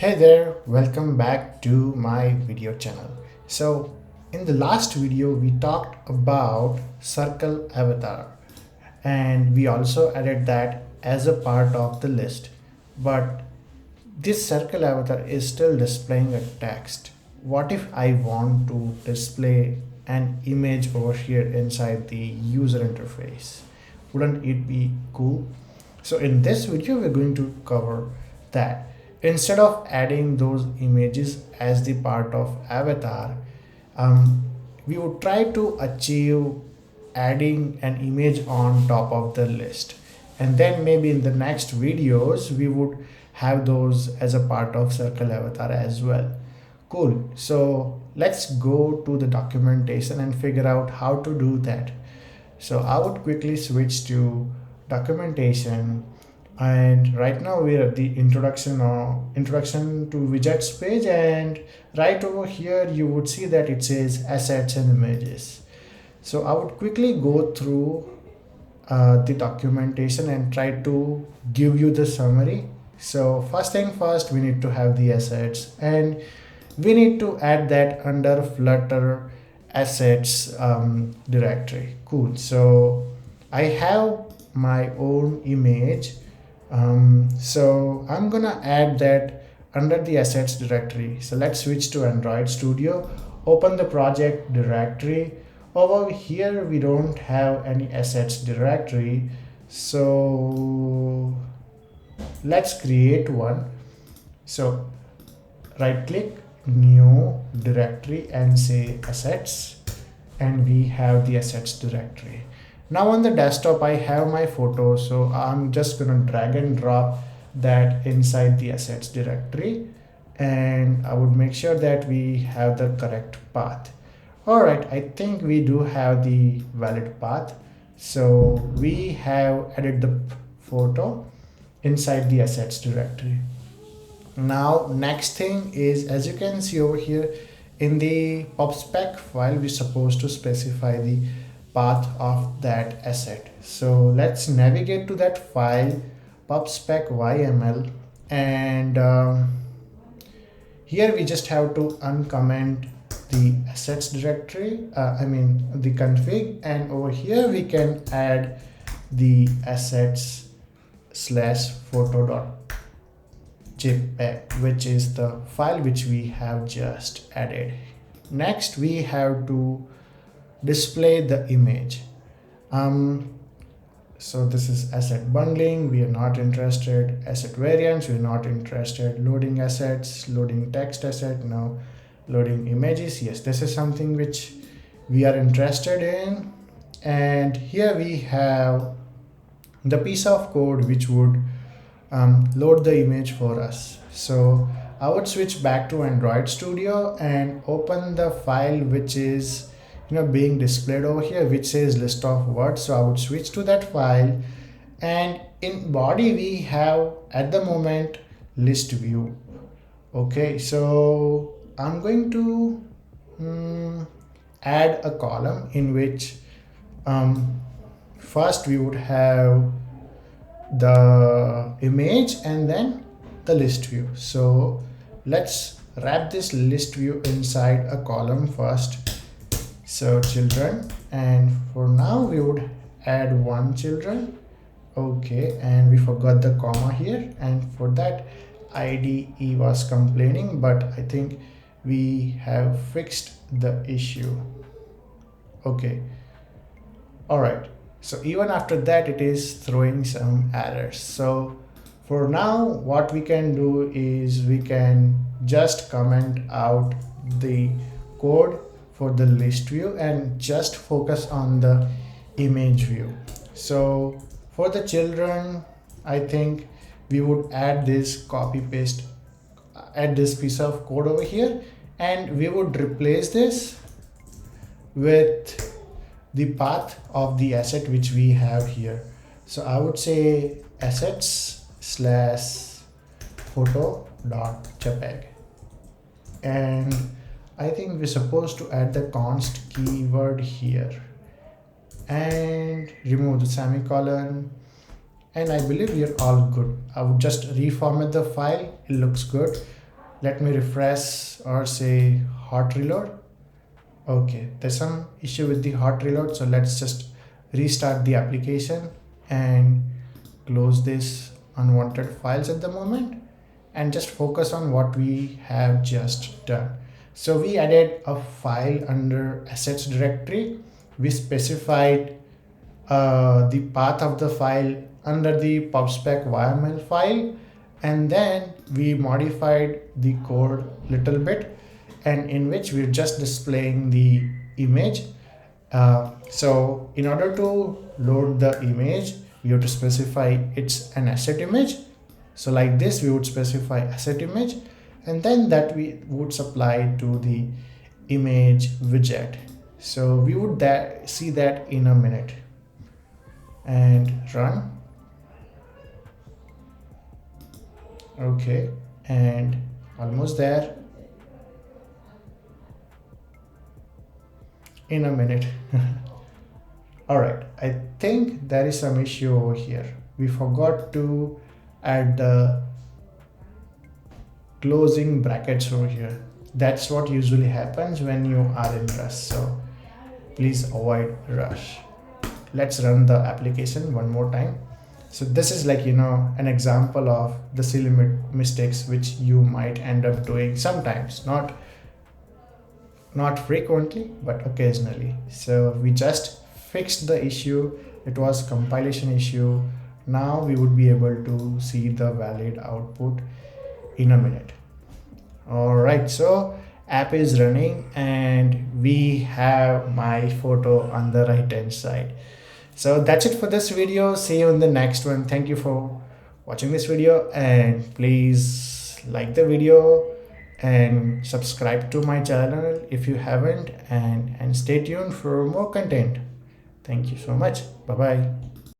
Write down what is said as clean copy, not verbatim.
Hey there, welcome back to my video channel. So in the last video we talked about circle avatar and we also added that as a part of the list. But this circle avatar is still displaying a text. What if I want to display an image over here inside the user interface? Wouldn't it be cool? So in this video, we're going to cover that. Instead of adding those images as the part of avatar, we would try to achieve adding an image on top of the list. And then maybe in the next videos, we would have those as a part of circle avatar as well. Cool. So let's go to the documentation and figure out how to do that. So I would quickly switch to documentation, and right now we're at the introduction to widgets page, and right over here you would see that it says assets and images. So I would quickly go through the documentation and try to give you the summary. So first thing first, we need to have the assets, and we need to add that under Flutter assets directory. Cool. So I have my own image, so I'm gonna add that under the assets directory. So let's switch to Android Studio, open the project directory. Over here we don't have any assets directory, so let's create one. So right click, new directory, and say assets, and we have the assets directory. Now on the desktop I have my photo, so I'm just gonna drag and drop that inside the assets directory, and I would make sure that we have the correct path. All right, I think we do have the valid path. So we have added the photo inside the assets directory. Now next thing is, as you can see over here in the pubspec file, we're supposed to specify the path of that asset. So let's navigate to that file pubspec.yaml, and here we just have to uncomment the assets directory, the config, and over here we can add the assets slash photo.jpg, which is the file which we have just added. Next we have to display the image. So this is asset bundling, we are not interested. Asset variants, we're not interested. Loading assets, loading text asset, no. Loading images, yes, this is something which we are interested in. And here we have the piece of code which would load the image for us. So I would switch back to Android Studio and open the file which is being displayed over here, which says list of words. So I would switch to that file, and in body we have at the moment list view. Okay, so I'm going to add a column in which first we would have the image and then the list view. So let's wrap this list view inside a column first. So children, and for now we would add one children. Okay, and we forgot the comma here, and for that IDE was complaining, but I think we have fixed the issue. Okay, all right, so even after that it is throwing some errors. So for now what we can do is we can just comment out the code for the list view and just focus on the image view. So for the children, I think we would add this add this piece of code over here, and we would replace this with the path of the asset which we have here. So I would say assets slash photo.jpg, and I think we're supposed to add the const keyword here and remove the semicolon, and I believe we are all good. I would just reformat the file, it looks good. Let me refresh or say hot reload. Okay, there's some issue with the hot reload, so let's just restart the application and close this unwanted files at the moment and just focus on what we have just done. So we added a file under assets directory. We specified the path of the file under the pubspec.yaml file, and then we modified the code little bit, and in which we're just displaying the image. So in order to load the image, we have to specify it's an asset image. So like this, we would specify asset image, and then that we would supply to the image widget. So we would see that in a minute. And run. Okay, and almost there. In a minute. All right, I think there is some issue over here. We forgot to add the closing brackets over here. That's what usually happens when you are in rush, so please avoid rush. Let's run the application one more time. So this is like, an example of the silly mistakes which you might end up doing sometimes, not frequently, but occasionally. So we just fixed the issue. It was compilation issue. Now we would be able to see the valid output in a minute. All right, so app is running and we have my photo on the right hand side. So that's it for this video. See you in the next one. Thank you for watching this video, and please like the video and subscribe to my channel if you haven't, and stay tuned for more content. Thank you so much. Bye bye.